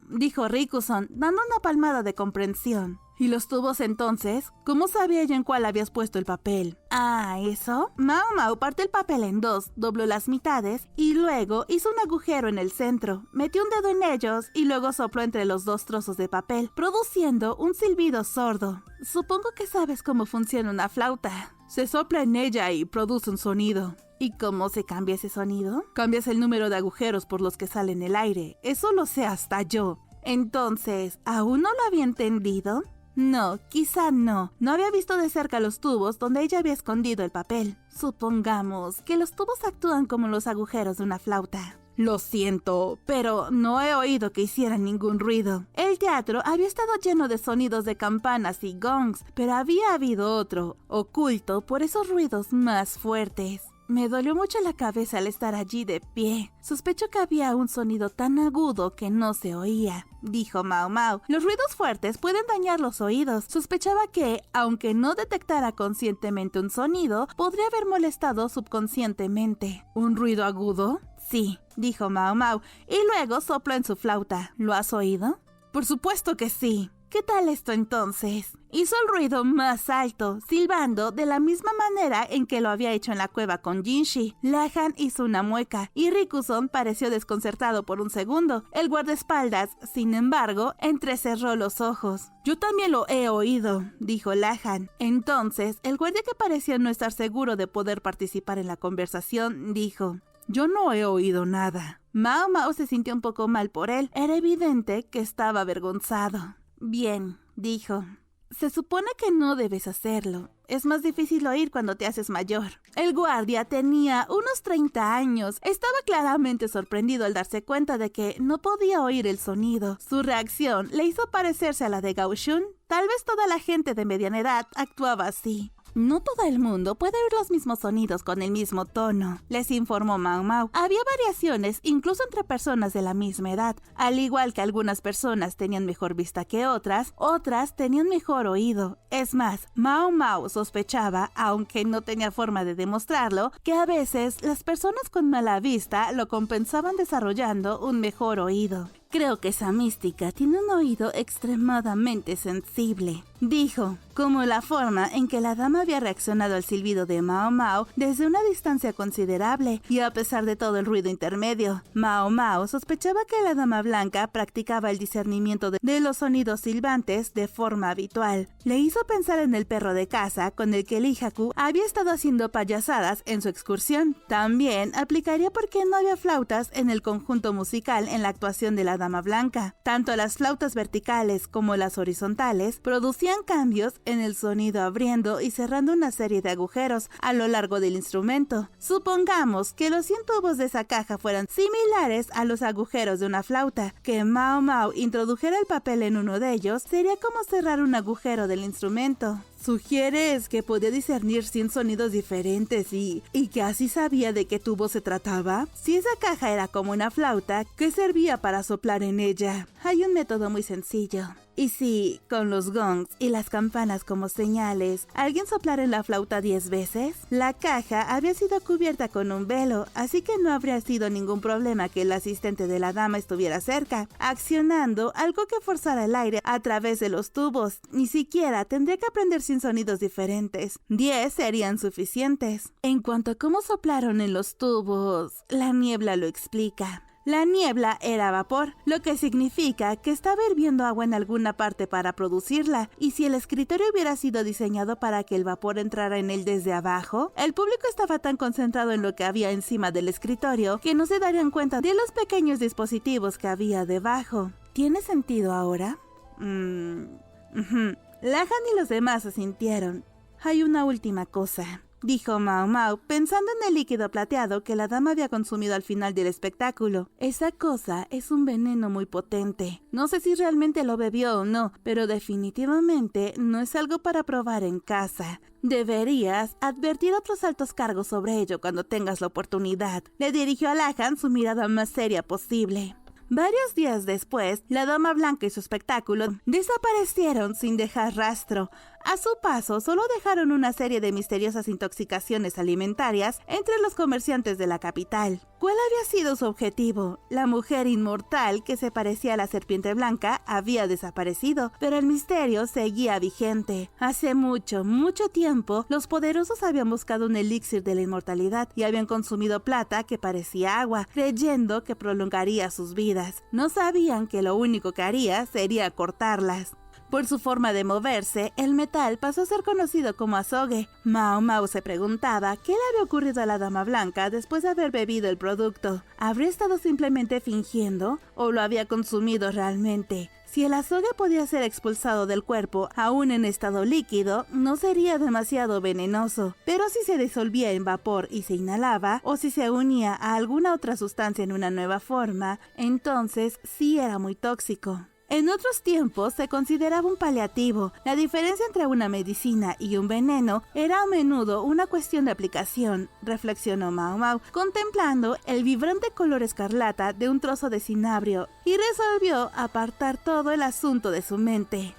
dijo Rikuson, dando una palmada de comprensión. ¿Y los tubos entonces? ¿Cómo sabía ella en cuál habías puesto el papel? Ah, ¿eso? Mao Mao partió el papel en dos, dobló las mitades y luego hizo un agujero en el centro. Metió un dedo en ellos y luego sopló entre los dos trozos de papel, produciendo un silbido sordo. Supongo que sabes cómo funciona una flauta. Se sopla en ella y produce un sonido. ¿Y cómo se cambia ese sonido? Cambias el número de agujeros por los que sale en el aire. Eso lo sé hasta yo. Entonces, ¿aún no lo había entendido? No, quizá no. No había visto de cerca los tubos donde ella había escondido el papel. Supongamos que los tubos actúan como los agujeros de una flauta. Lo siento, pero no he oído que hicieran ningún ruido. El teatro había estado lleno de sonidos de campanas y gongs, pero había habido otro, oculto por esos ruidos más fuertes. Me dolió mucho la cabeza al estar allí de pie. Sospecho que había un sonido tan agudo que no se oía, dijo Mao Mao. Los ruidos fuertes pueden dañar los oídos. Sospechaba que, aunque no detectara conscientemente un sonido, podría haber molestado subconscientemente. ¿Un ruido agudo? Sí, dijo Mao Mao, y luego sopló en su flauta. ¿Lo has oído? Por supuesto que sí. ¿Qué tal esto entonces? Hizo el ruido más alto, silbando de la misma manera en que lo había hecho en la cueva con Jinshi. Lahan hizo una mueca y Rikuson pareció desconcertado por un segundo. El guardaespaldas, sin embargo, entrecerró los ojos. Yo también lo he oído, dijo Lahan. Entonces, el guardia, que parecía no estar seguro de poder participar en la conversación, dijo: yo no he oído nada. Mao Mao se sintió un poco mal por él. Era evidente que estaba avergonzado. Bien, dijo. Se supone que no debes hacerlo. Es más difícil oír cuando te haces mayor. El guardia tenía unos 30 años. Estaba claramente sorprendido al darse cuenta de que no podía oír el sonido. Su reacción le hizo parecerse a la de Gaoshun. Tal vez toda la gente de mediana edad actuaba así. No todo el mundo puede oír los mismos sonidos con el mismo tono, les informó Mao Mao. Había variaciones incluso entre personas de la misma edad. Al igual que algunas personas tenían mejor vista que otras tenían mejor oído. Es más, Mao Mao sospechaba, aunque no tenía forma de demostrarlo, que a veces las personas con mala vista lo compensaban desarrollando un mejor oído. Creo que esa mística tiene un oído extremadamente sensible, dijo, como la forma en que la dama había reaccionado al silbido de Mao Mao desde una distancia considerable y a pesar de todo el ruido intermedio. Mao Mao sospechaba que la dama blanca practicaba el discernimiento de los sonidos silbantes de forma habitual. Le hizo pensar en el perro de casa con el que Lijaku había estado haciendo payasadas en su excursión. También aplicaría porque no había flautas en el conjunto musical en la actuación de la dama blanca. Tanto las flautas verticales como las horizontales producían cambios en el sonido abriendo y cerrando una serie de agujeros a lo largo del instrumento. Supongamos que los 100 tubos de esa caja fueran similares a los agujeros de una flauta. Que Mao Mao introdujera el papel en uno de ellos sería como cerrar un agujero del instrumento. ¿Sugieres que podía discernir 100 sonidos diferentes y que así sabía de qué tubo se trataba? Si esa caja era como una flauta, ¿qué servía para soplar en ella? Hay un método muy sencillo. Y si, con los gongs y las campanas como señales, alguien soplara en la flauta 10 veces, la caja había sido cubierta con un velo, así que no habría sido ningún problema que el asistente de la dama estuviera cerca, accionando algo que forzara el aire a través de los tubos. Ni siquiera tendría que aprender 100 sonidos diferentes. 10 serían suficientes. En cuanto a cómo soplaron en los tubos, la niebla lo explica. La niebla era vapor, lo que significa que estaba hirviendo agua en alguna parte para producirla, y si el escritorio hubiera sido diseñado para que el vapor entrara en él desde abajo, el público estaba tan concentrado en lo que había encima del escritorio que no se darían cuenta de los pequeños dispositivos que había debajo. ¿Tiene sentido ahora? Lahan y los demás asintieron. Hay una última cosa, dijo Mao Mao, pensando en el líquido plateado que la dama había consumido al final del espectáculo. Esa cosa es un veneno muy potente. No sé si realmente lo bebió o no, pero definitivamente no es algo para probar en casa. Deberías advertir a otros altos cargos sobre ello cuando tengas la oportunidad. Le dirigió a Lahan su mirada más seria posible. Varios días después, la dama blanca y su espectáculo desaparecieron sin dejar rastro. A su paso, solo dejaron una serie de misteriosas intoxicaciones alimentarias entre los comerciantes de la capital. ¿Cuál había sido su objetivo? La mujer inmortal que se parecía a la serpiente blanca había desaparecido, pero el misterio seguía vigente. Hace mucho, mucho tiempo, los poderosos habían buscado un elixir de la inmortalidad y habían consumido plata que parecía agua, creyendo que prolongaría sus vidas. No sabían que lo único que haría sería cortarlas. Por su forma de moverse, el metal pasó a ser conocido como azogue. Mao Mao se preguntaba qué le había ocurrido a la dama blanca después de haber bebido el producto. ¿Habría estado simplemente fingiendo o lo había consumido realmente? Si el azogue podía ser expulsado del cuerpo aún en estado líquido, no sería demasiado venenoso. Pero si se disolvía en vapor y se inhalaba, o si se unía a alguna otra sustancia en una nueva forma, entonces sí era muy tóxico. En otros tiempos se consideraba un paliativo. La diferencia entre una medicina y un veneno era a menudo una cuestión de aplicación, reflexionó Mao Mao, contemplando el vibrante color escarlata de un trozo de cinabrio, y resolvió apartar todo el asunto de su mente.